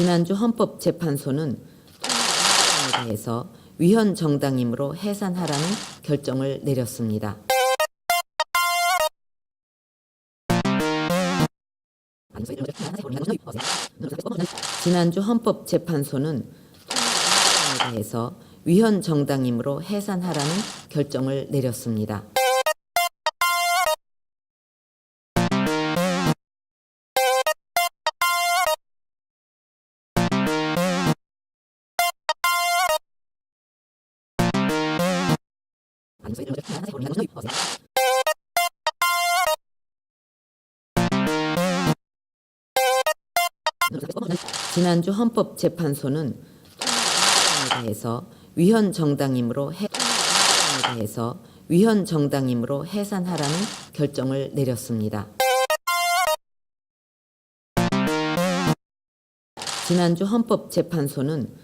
지난주 헌법재판소는 통합에 대해서 위헌 정당임으로 해산하라는 결정을 내렸습니다. 지난주 헌법재판소는 통합에 대해서 위헌 정당임으로 해산하라는 결정을 내렸습니다. 지난주 헌법재판소는 통합에 대해서 위헌 정당임으로 해산하라는 결정을 내렸습니다. 지난주 헌법재판소는